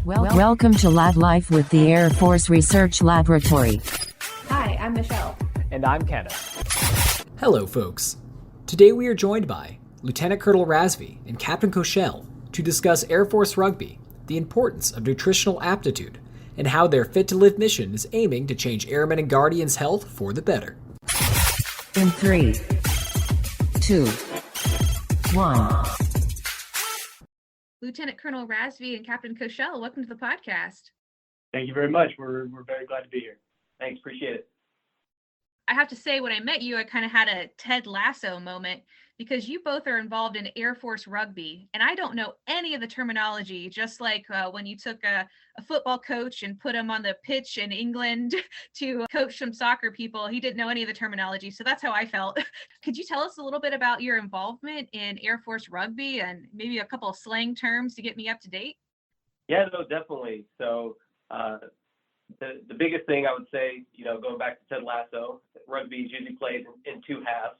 Welcome to Lab Life with the Air Force Research Laboratory. Hi, I'm Michelle. And I'm Kenneth. Hello, folks. Today we are joined by Lieutenant Colonel Razvi and Captain Cochell to discuss Air Force Rugby, the importance of nutritional aptitude, and how their Fit to Live mission is aiming to change airmen and guardians' health for the better. In 3, 2, 1. Lieutenant Colonel Razvi and Captain Cochell, welcome to the podcast. Thank you very much. We're very glad to be here. Thanks, appreciate it. I have to say, when I met you, I kind of had a Ted Lasso moment because you both are involved in Air Force Rugby, and I don't know any of the terminology, just like when you took a football coach and put him on the pitch in England to coach some soccer people. He didn't know any of the terminology, so that's how I felt. Could you tell us a little bit about your involvement in Air Force Rugby and maybe a couple of slang terms to get me up to date? Yeah, no, definitely. So the biggest thing I would say, going back to Ted Lasso, rugby is usually played in two halves.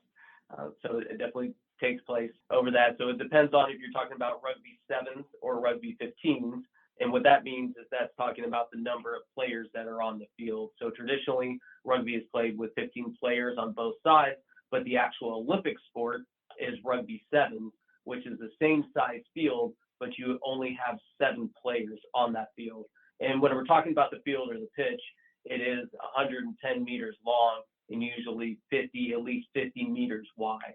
So it definitely takes place over that. So it depends on if you're talking about rugby sevens or rugby 15s. And what that means is that's talking about the number of players that are on the field. So traditionally, rugby is played with 15 players on both sides, but the actual Olympic sport is rugby sevens, which is the same size field, but you only have 7 players on that field. And when we're talking about the field or the pitch, it is 110 meters long and usually at least 50 meters wide.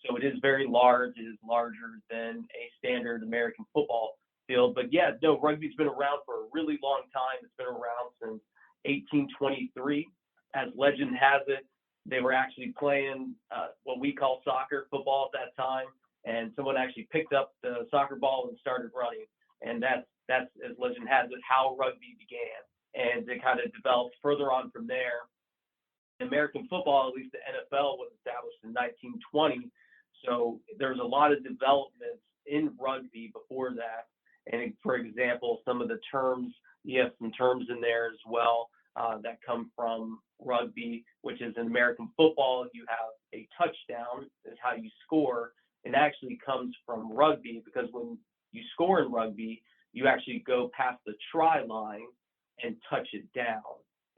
So it is very large. It is larger than a standard American football field. But yeah, no, rugby's been around for a really long time. It's been around since 1823. As legend has it, they were actually playing what we call soccer, football at that time. And someone actually picked up the soccer ball and started running. And that's, as legend has it, how rugby began. And it kind of developed further on from there. American football, at least the NFL, was established in 1920. So there's a lot of developments in rugby before that. And for example, some of the terms, you have some terms in there as well that come from rugby, which is in American football, you have a touchdown is how you score. It actually comes from rugby because when you score in rugby, you actually go past the try line and touch it down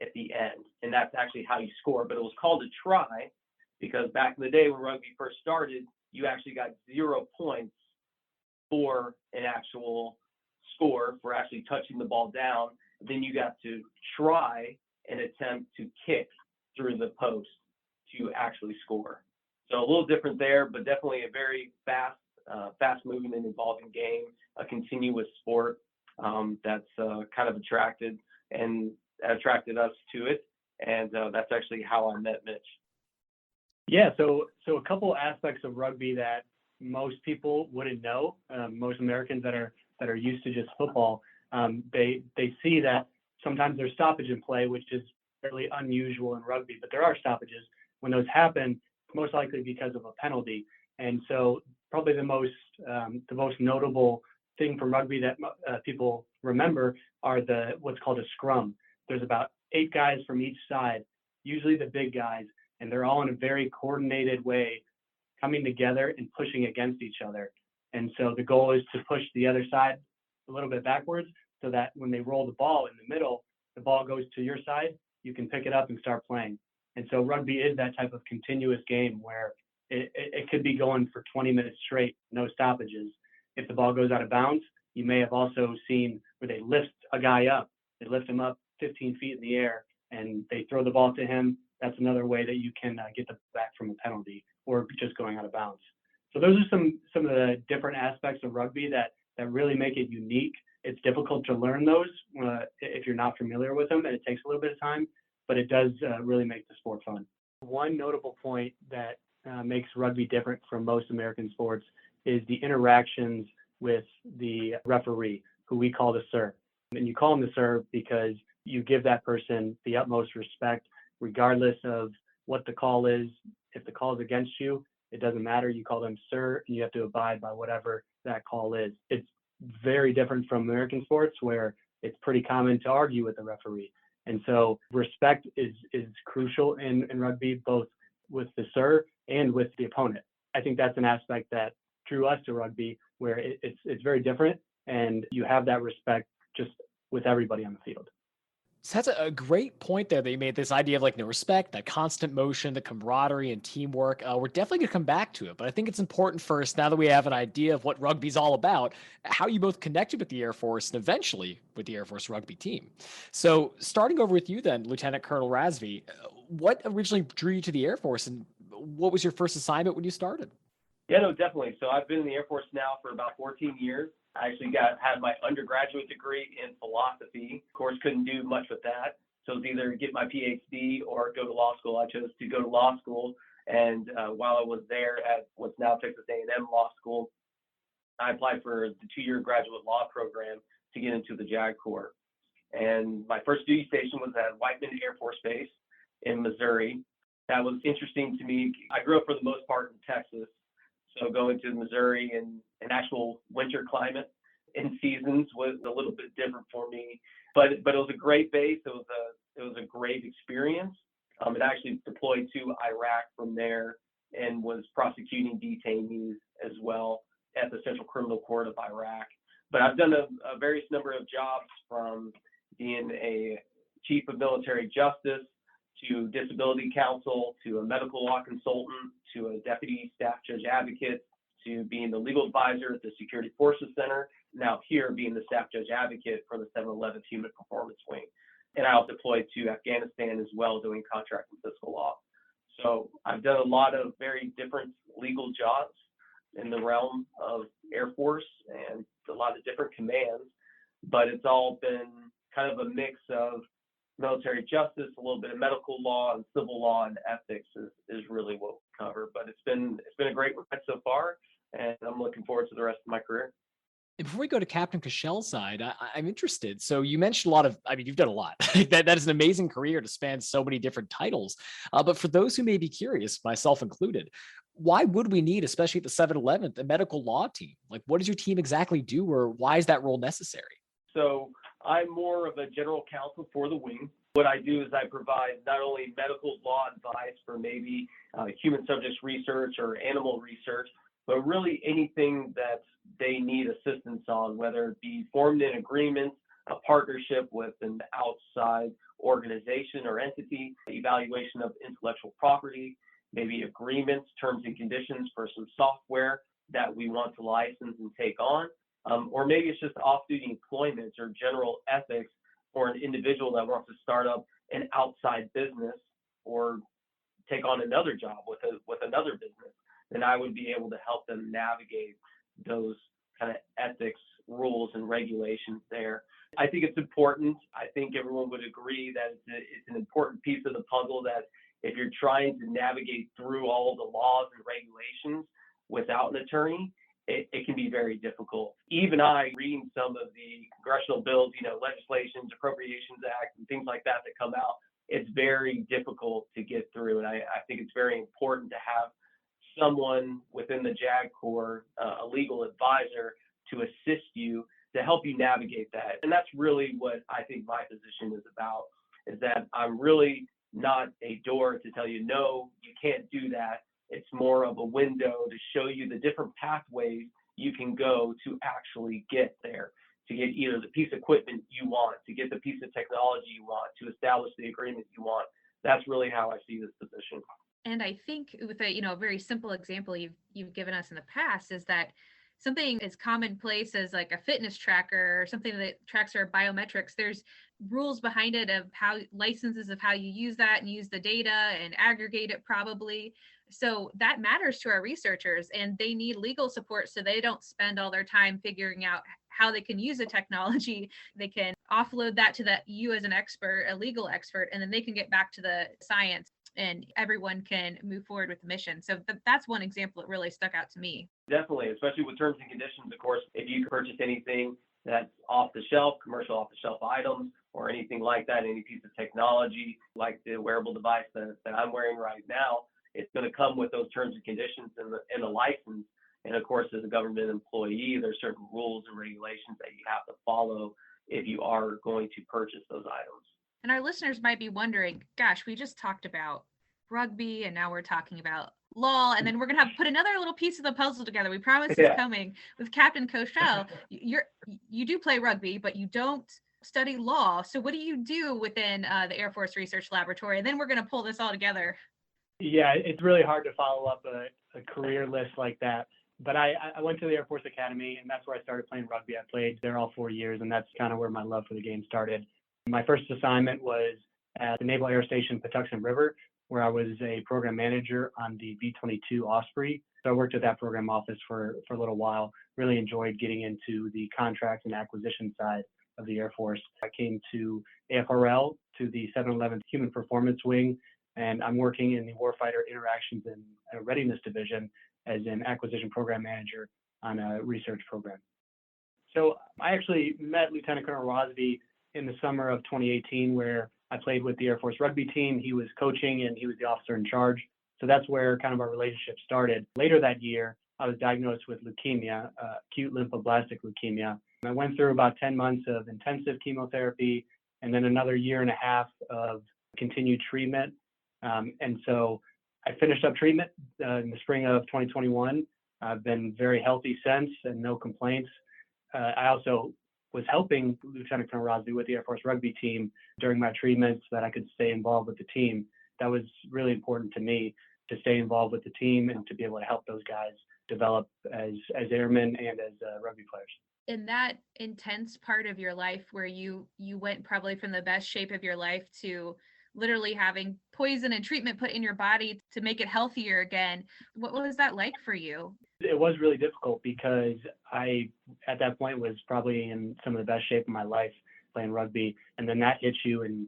at the end. And that's actually how you score. But it was called a try because back in the day when rugby first started, you actually got 0 points for an actual score for actually touching the ball down. Then you got to try and attempt to kick through the post to actually score. So a little different there, but definitely a very fast moving and evolving game, a continuous sport that's kind of attracted us to it. And that's actually how I met Mitch. Yeah, so a couple aspects of rugby that most people wouldn't know, most Americans that are used to just football, they see that sometimes there's stoppage in play, which is fairly unusual in rugby, but there are stoppages. When those happen, it's most likely because of a penalty. And so probably the most notable thing from rugby that people remember are what's called a scrum. There's about 8 guys from each side, usually the big guys, and they're all in a very coordinated way coming together and pushing against each other. And so the goal is to push the other side a little bit backwards so that when they roll the ball in the middle, the ball goes to your side, you can pick it up and start playing. And so rugby is that type of continuous game where it could be going for 20 minutes straight, no stoppages. If the ball goes out of bounds, you may have also seen where they lift a guy up. They lift him up 15 feet in the air and they throw the ball to him. That's another way that you can get the back from a penalty or just going out of bounds. So those are some of the different aspects of rugby that really make it unique. It's difficult to learn those if you're not familiar with them, and it takes a little bit of time, but it does really make the sport fun. One notable point that makes rugby different from most American sports is the interactions with the referee, who we call the sir. And you call him the sir because you give that person the utmost respect, regardless of what the call is. If the call is against you, it doesn't matter. You call them sir, and you have to abide by whatever that call is. It's very different from American sports where it's pretty common to argue with the referee. And so respect is crucial in rugby, both with the sir and with the opponent. I think that's an aspect that drew us to rugby, where it's very different, and you have that respect just with everybody on the field. So that's a great point there that you made, this idea of like, respect, that constant motion, the camaraderie and teamwork. We're definitely going to come back to it, but I think it's important first, now that we have an idea of what rugby's all about, how you both connected with the Air Force and eventually with the Air Force rugby team. So starting over with you then, Lieutenant Colonel Razvi, what originally drew you to the Air Force and what was your first assignment when you started? Yeah, no, definitely. So I've been in the Air Force now for about 14 years. I actually had my undergraduate degree in philosophy. Of course, couldn't do much with that. So it was either get my PhD or go to law school. I chose to go to law school. And while I was there at what's now Texas A&M Law School, I applied for the 2-year graduate law program to get into the JAG Corps. And my first duty station was at Whiteman Air Force Base in Missouri. That was interesting to me. I grew up for the most part in Texas. So going to Missouri in an actual winter climate in seasons was a little bit different for me, but it was a great base. It was a great experience. It actually deployed to Iraq from there and was prosecuting detainees as well at the Central Criminal Court of Iraq. But I've done a various number of jobs, from being a chief of military justice to disability counsel, to a medical law consultant, to a deputy staff judge advocate, to being the legal advisor at the Security Forces Center, now here being the staff judge advocate for the 711th Human Performance Wing. And I also deployed to Afghanistan as well, doing contract and fiscal law. So I've done a lot of very different legal jobs in the realm of Air Force and a lot of different commands, but it's all been kind of a mix of military justice, a little bit of medical law, and civil law and ethics is really what we cover. But it's been a great ride so far, and I'm looking forward to the rest of my career. And before we go to Captain Cochell's side, I'm interested. So you mentioned a lot of, you've done a lot. that is an amazing career to span so many different titles. But for those who may be curious, myself included, why would we need, especially at the 711th, a medical law team? Like, what does your team exactly do, or why is that role necessary? So I'm more of a general counsel for the wing. What I do is I provide not only medical law advice for maybe human subjects research or animal research, but really anything that they need assistance on, whether it be formed in agreement, a partnership with an outside organization or entity, evaluation of intellectual property, maybe agreements, terms and conditions for some software that we want to license and take on. Or maybe it's just off-duty employment or general ethics for an individual that wants to start up an outside business or take on another job with another business. Then I would be able to help them navigate those kind of ethics rules and regulations there. I think it's important. I think everyone would agree that it's an important piece of the puzzle, that if you're trying to navigate through all the laws and regulations without an attorney, it can be very difficult. Even I, reading some of the congressional bills, legislations, Appropriations Act, and things like that come out, it's very difficult to get through. And I think it's very important to have someone within the JAG Corps, a legal advisor, to assist you, to help you navigate that. And that's really what I think my position is about, is that I'm really not a door to tell you, no, you can't do that. It's more of a window to show you the different pathways you can go to actually get there, to get either the piece of equipment you want, to get the piece of technology you want, to establish the agreement you want. That's really how I see this position. And I think with a very simple example you've given us in the past is that something as commonplace as like a fitness tracker or something that tracks our biometrics, there's rules behind it of how licenses of how you use that and use the data and aggregate it probably. So that matters to our researchers, and they need legal support so they don't spend all their time figuring out how they can use a technology. They can offload that to you as an expert, a legal expert, and then they can get back to the science and everyone can move forward with the mission. So that's one example that really stuck out to me. Definitely, especially with terms and conditions. Of course, if you purchase anything that's off the shelf, commercial off the shelf items, or anything like that, any piece of technology like the wearable device that I'm wearing right now, it's going to come with those terms and conditions and the license. And of course, as a government employee, there's certain rules and regulations that you have to follow if you are going to purchase those items. And our listeners might be wondering, gosh, we just talked about rugby and now we're talking about law, and then we're going to have to put another little piece of the puzzle together. We promise it's coming with Captain Cochell. You do play rugby, but you don't study law. So what do you do within the Air Force Research Laboratory? And then we're going to pull this all together. Yeah, it's really hard to follow up a career list like that. But I went to the Air Force Academy, and that's where I started playing rugby. I played there all 4 years, and that's kind of where my love for the game started. My first assignment was at the Naval Air Station Patuxent River, where I was a program manager on the B-22 Osprey. So I worked at that program office for a little while. Really enjoyed getting into the contract and acquisition side of the Air Force. I came to AFRL, to the 711th Human Performance Wing, and I'm working in the Warfighter Interactions and Readiness Division as an acquisition program manager on a research program. So I actually met Lieutenant Colonel Razvi in the summer of 2018, where I played with the Air Force Rugby team. He was coaching and he was the officer in charge. So that's where kind of our relationship started. Later that year, I was diagnosed with leukemia, acute lymphoblastic leukemia. I went through about 10 months of intensive chemotherapy and then another year and a half of continued treatment. And so I finished up treatment in the spring of 2021. I've been very healthy since and no complaints. I also was helping Lieutenant Colonel Razvi with the Air Force Rugby team during my treatments so that I could stay involved with the team. That was really important to me, to stay involved with the team and to be able to help those guys develop as airmen and as rugby players. In that intense part of your life where you went probably from the best shape of your life to literally having poison and treatment put in your body to make it healthier again, what was that like for you? It was really difficult because I, at that point, was probably in some of the best shape of my life playing rugby. And then that hits you and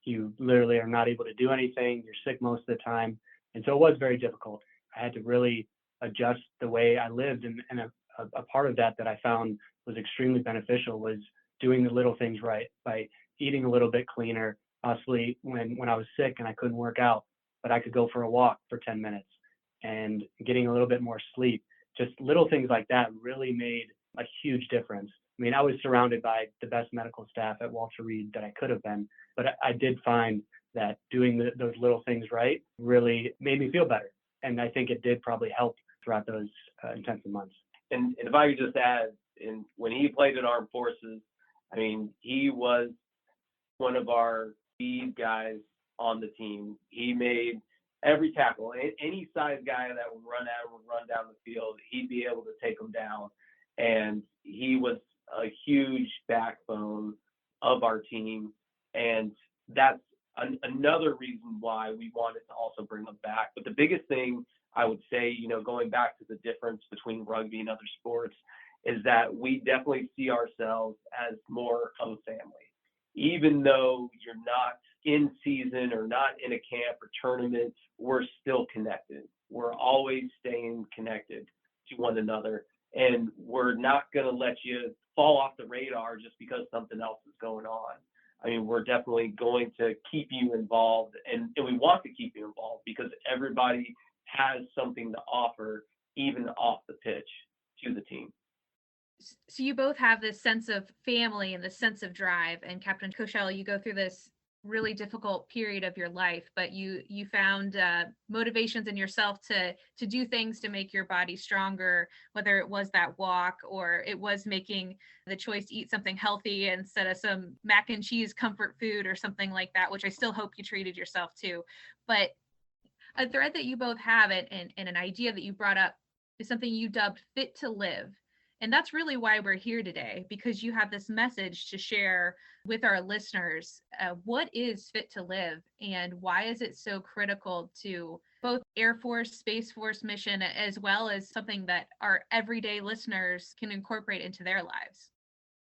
you literally are not able to do anything. You're sick most of the time. And so it was very difficult. I had to really adjust the way I lived. And a part of that I found was extremely beneficial was doing the little things right, by eating a little bit cleaner. Possibly when I was sick and I couldn't work out, but I could go for a walk for 10 minutes and getting a little bit more sleep. Just little things like that really made a huge difference. I mean, I was surrounded by the best medical staff at Walter Reed that I could have been, but I did find that doing those little things right really made me feel better. And I think it did probably help throughout those intensive months. And if I could just add, when he played in Armed Forces, I mean, he was one of our lead guys on the team. He made every tackle. Any size guy that would run down the field, he'd be able to take them down. And he was a huge backbone of our team. And that's another reason why we wanted to also bring him back. But the biggest thing I would say, going back to the difference between rugby and other sports, is that we definitely see ourselves as more of a family. Even though you're not in season or not in a camp or tournament, we're still connected. We're always staying connected to one another. And we're not going to let you fall off the radar just because something else is going on. I mean, we're definitely going to keep you involved, and we want to keep you involved because everybody has something to offer, even off the pitch, to the team. So you both have this sense of family and this sense of drive. And Captain Cochell, you go through this really difficult period of your life, but you found motivations in yourself to do things to make your body stronger, whether it was that walk or it was making the choice to eat something healthy instead of some mac and cheese comfort food or something like that, which I still hope you treated yourself to. But a thread that you both have and an idea that you brought up is something you dubbed Fit to Live. And that's really why we're here today, because you have this message to share with our listeners. What is Fit to Live and why is it so critical to both Air Force, Space Force mission, as well as something that our everyday listeners can incorporate into their lives?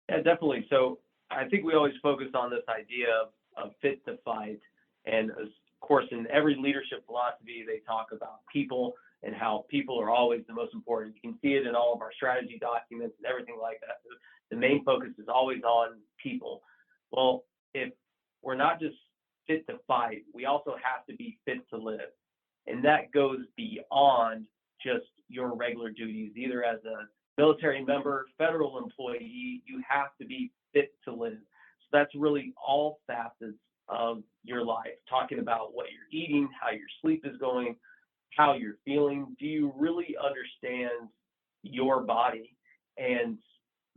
Yeah, definitely. So I think we always focus on this idea of fit to fight. And of course, in every leadership philosophy, they talk about people and how people are always the most important. You can see it in all of our strategy documents and everything like that. The main focus is always on people. Well, if we're not just fit to fight, we also have to be fit to live. And that goes beyond just your regular duties, either as a military member, federal employee, you have to be fit to live. So that's really all facets of your life, talking about what you're eating, how your sleep is going, how you're feeling. Do you really understand your body? And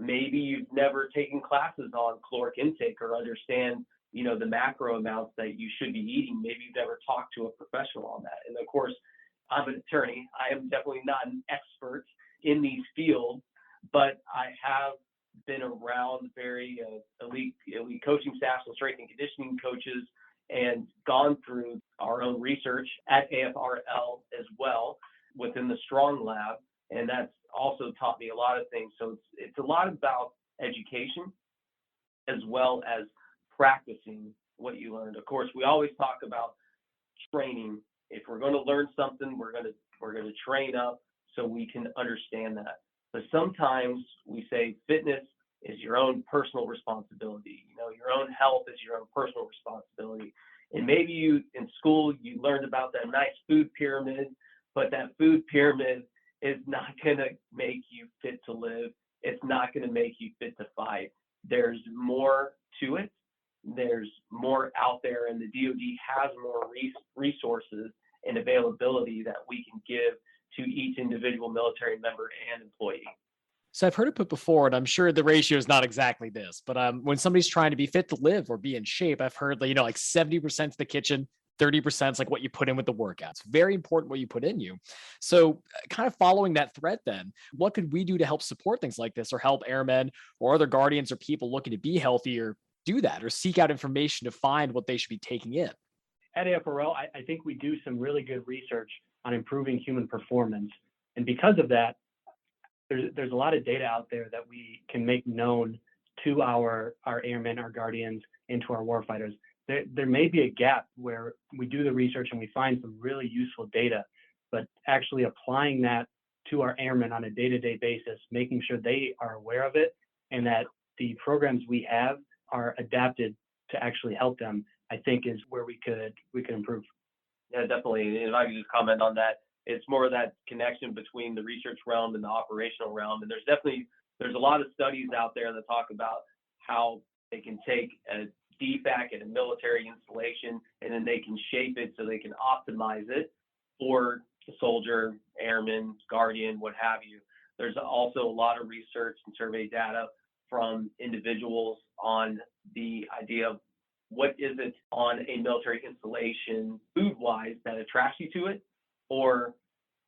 maybe you've never taken classes on caloric intake or understand, the macro amounts that you should be eating. Maybe you've never talked to a professional on that. And of course, I'm an attorney. I am definitely not an expert in these fields, but I have been around very elite coaching staffs and strength and conditioning coaches and gone through our own research at AFRL as well within the Strong Lab. And that's also taught me a lot of things. So it's a lot about education as well as practicing what you learned. Of course, we always talk about training. If we're going to learn something, we're going to train up so we can understand that. But sometimes we say fitness is your own personal responsibility. Your own health is your own personal responsibility. And maybe in school you learned about that nice food pyramid, but that food pyramid is not going to make you fit to live. It's not going to make you fit to fight. There's more to it. There's more out there, and the DoD has more resources and availability that we can give to each individual military member and employee. So I've heard it put before, and I'm sure the ratio is not exactly this, but when somebody's trying to be fit to live or be in shape, I've heard like 70% to the kitchen, 30% is like what you put in with the workouts. Very important what you put in you. So kind of following that thread then, what could we do to help support things like this or help airmen or other guardians or people looking to be healthier do that or seek out information to find what they should be taking in? At AFRL, I think we do some really good research on improving human performance. And because of that, there's a lot of data out there that we can make known to our airmen, our guardians, and to our warfighters. There may be a gap where we do the research and we find some really useful data, but actually applying that to our airmen on a day-to-day basis, making sure they are aware of it and that the programs we have are adapted to actually help them, I think is where we could improve. Yeah, definitely. And if I could just comment on that, it's more of that connection between the research realm and the operational realm. And there's a lot of studies out there that talk about how they can take a DFAC at a military installation and then they can shape it so they can optimize it for the soldier, airman, guardian, what have you. There's also a lot of research and survey data from individuals on the idea of what is it on a military installation food-wise that attracts you to it or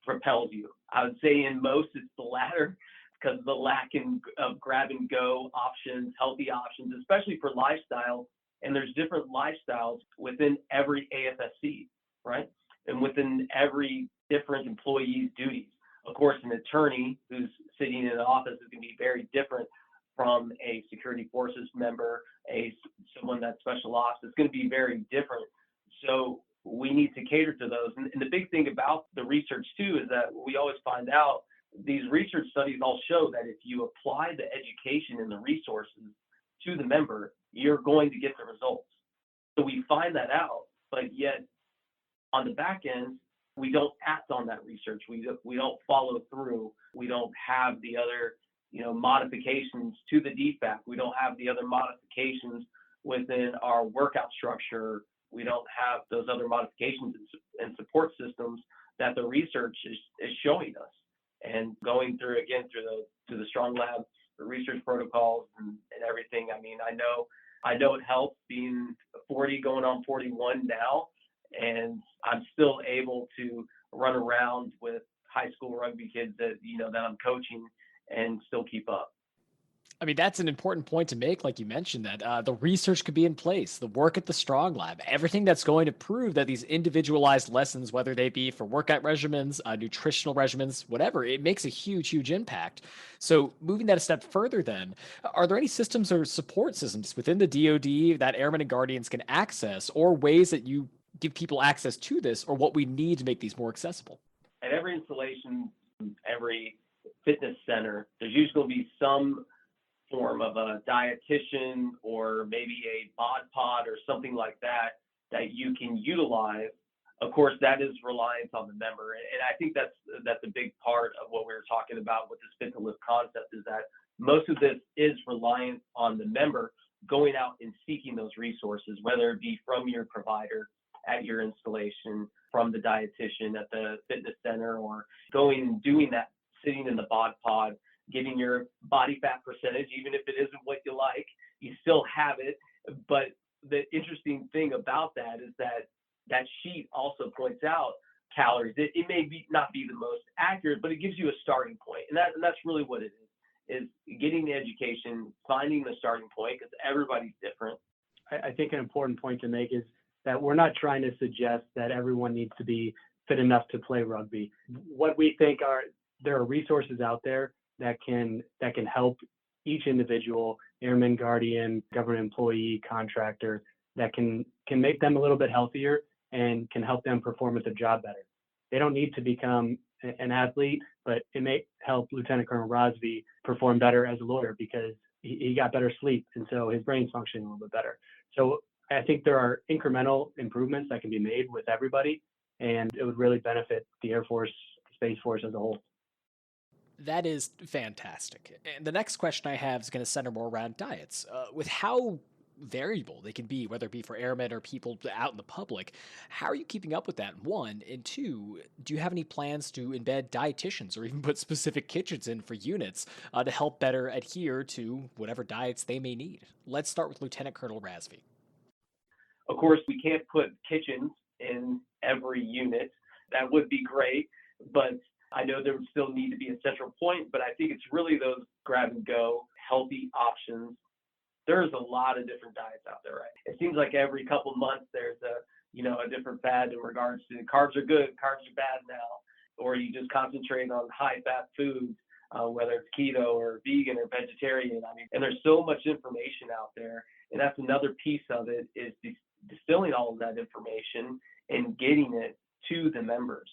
repels you. I would say in most it's the latter because of the lack of grab-and-go options, healthy options, especially for lifestyle. And there's different lifestyles within every AFSC, right? And within every different employee's duties. Of course, an attorney who's sitting in an office is going to be very different from a security forces member, someone that's special ops. It's going to be very different. So we need to cater to those. And the big thing about the research too is that we always find out these research studies all show that if you apply the education and the resources to the member, you're going to get the results. So we find that out, but yet on the back end, we don't act on that research. We don't follow through. We don't have the other modifications to the DFAC. We don't have the other modifications within our workout structure. We don't have those other modifications and support systems that the research is showing us. And going through the Strong Lab, the research protocols and everything. I mean, I know it helps being 40 going on 41 now, and I'm still able to run around with high school rugby kids that I'm coaching and still keep up. I mean, that's an important point to make. Like you mentioned that the research could be in place, the work at the Strong Lab, everything that's going to prove that these individualized lessons, whether they be for workout regimens, nutritional regimens, whatever, it makes a huge, huge impact. So moving that a step further then, are there any systems or support systems within the DoD that airmen and guardians can access or ways that you give people access to this or what we need to make these more accessible? At every installation, every fitness center, there's usually going to be some form of a dietitian or maybe a bod pod or something like that you can utilize. Of course, that is reliance on the member. And I think that's a big part of what we were talking about with this fit to live concept is that most of this is reliant on the member going out and seeking those resources, whether it be from your provider at your installation, from the dietitian at the fitness center, or going and doing that, sitting in the bod pod getting your body fat percentage, even if it isn't what you like, you still have it. But the interesting thing about that is that that sheet also points out calories. It may not be the most accurate, but it gives you a starting point. And that's really what it is getting the education, finding the starting point, because everybody's different. I think an important point to make is that we're not trying to suggest that everyone needs to be fit enough to play rugby. What we think there are resources out there that can help each individual, airman, guardian, government employee, contractor, that can make them a little bit healthier and can help them perform at their job better. They don't need to become an athlete, but it may help Lieutenant Colonel Razvi perform better as a lawyer because he got better sleep, and so his brain's functioning a little bit better. So I think there are incremental improvements that can be made with everybody, and it would really benefit the Air Force, Space Force as a whole. That is fantastic. And the next question I have is going to center more around diets. With how variable they can be, whether it be for airmen or people out in the public, how are you keeping up with that? One, and two, do you have any plans to embed dietitians or even put specific kitchens in for units to help better adhere to whatever diets they may need? Let's start with Lieutenant Colonel Razvi. Of course, we can't put kitchens in every unit. That would be great, but I know there would still need to be a central point, but I think it's really those grab and go healthy options. There's a lot of different diets out there, right? It seems like every couple of months there's a different fad in regards to carbs are good, carbs are bad now, or you just concentrate on high fat foods, whether it's keto or vegan or vegetarian. I mean, and there's so much information out there, and that's another piece of it is distilling all of that information and getting it to the members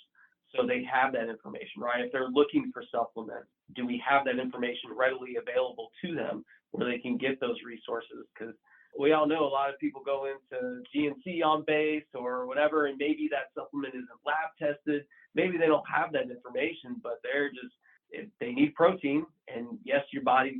so they have that information, right? If they're looking for supplements, do we have that information readily available to them where they can get those resources? Because we all know a lot of people go into GNC on base or whatever, and maybe that supplement isn't lab tested. Maybe they don't have that information, but they need protein. And yes, your body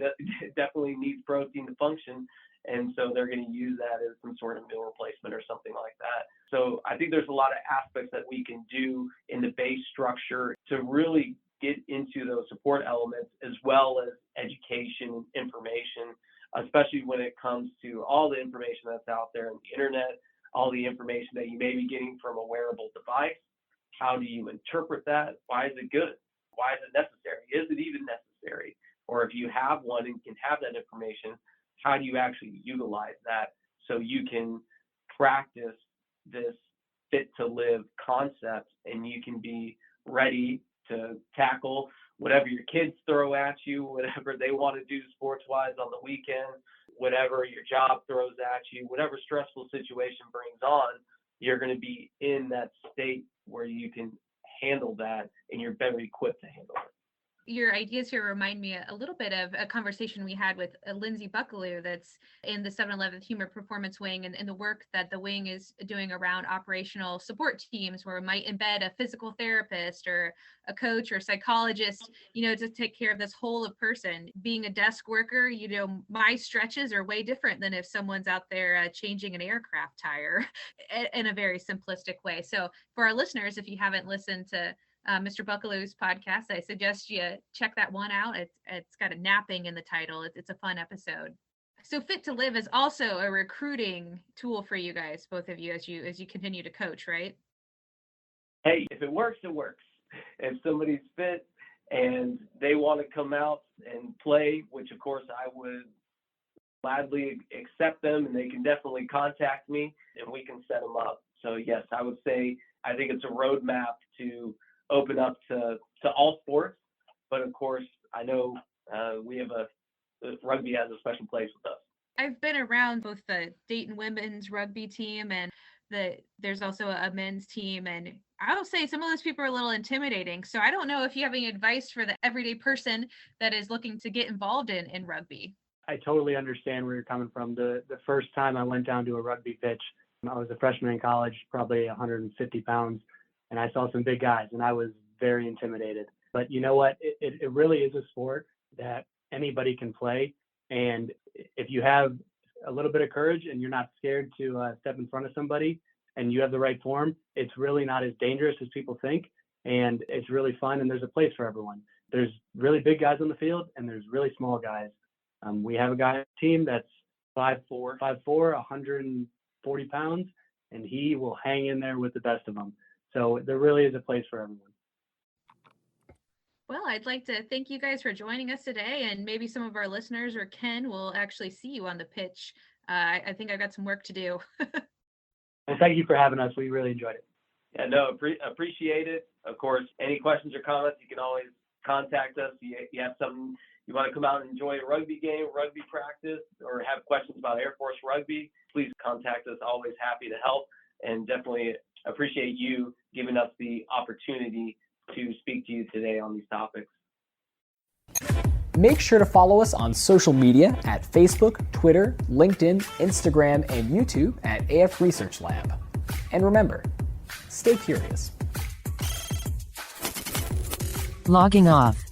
definitely needs protein to function. And so they're going to use that as some sort of meal replacement or something like that. So I think there's a lot of aspects that we can do in the base structure to really get into those support elements, as well as education, information, especially when it comes to all the information that's out there on the internet, all the information that you may be getting from a wearable device. How do you interpret that? Why is it good? Why is it necessary? Is it even necessary? Or if you have one and can have that information, how do you actually utilize that so you can practice this fit to live concept and you can be ready to tackle whatever your kids throw at you, whatever they want to do sports-wise on the weekend, whatever your job throws at you, whatever stressful situation brings on, you're going to be in that state where you can handle that and you're better equipped to handle it. Your ideas here remind me a little bit of a conversation we had with Lindsay Buckaloo that's in the 711th Human Performance Wing and the work that the wing is doing around operational support teams, where we might embed a physical therapist or a coach or psychologist, to take care of this whole of person. Being a desk worker, my stretches are way different than if someone's out there changing an aircraft tire in a very simplistic way. So for our listeners, if you haven't listened to Mr. Buckaloo's podcast, I suggest you check that one out. It's got a napping in the title. It's a fun episode. So Fit to Live is also a recruiting tool for you guys, both of you, as you continue to coach, right? Hey, if it works, it works. If somebody's fit and they want to come out and play, which of course I would gladly accept them, and they can definitely contact me and we can set them up. So yes, I would say I think it's a roadmap to open up to all sports, but of course I know we have rugby has a special place with us. I've been around both the Dayton women's rugby team and there's also a men's team, and I will say some of those people are a little intimidating. So I don't know if you have any advice for the everyday person that is looking to get involved in rugby. I totally understand where you're coming from. The first time I went down to a rugby pitch, I was a freshman in college, probably 150 pounds. And I saw some big guys and I was very intimidated. But you know what? It really is a sport that anybody can play. And if you have a little bit of courage and you're not scared to step in front of somebody and you have the right form, it's really not as dangerous as people think. And it's really fun and there's a place for everyone. there's really big guys on the field and there's really small guys. We have a guy on the team that's 5'4", 140 pounds, and he will hang in there with the best of them. So there really is a place for everyone. Well, I'd like to thank you guys for joining us today, and maybe some of our listeners or Ken will actually see you on the pitch. I think I've got some work to do. Well, thank you for having us. We really enjoyed it. Yeah, no, appreciate it. Of course, any questions or comments, you can always contact us. You have something you want to come out and enjoy a rugby game, rugby practice, or have questions about Air Force Rugby, please contact us. Always happy to help, and definitely appreciate you giving us the opportunity to speak to you today on these topics. Make sure to follow us on social media at Facebook, Twitter, LinkedIn, Instagram, and YouTube at AF Research Lab. And remember, stay curious. Logging off.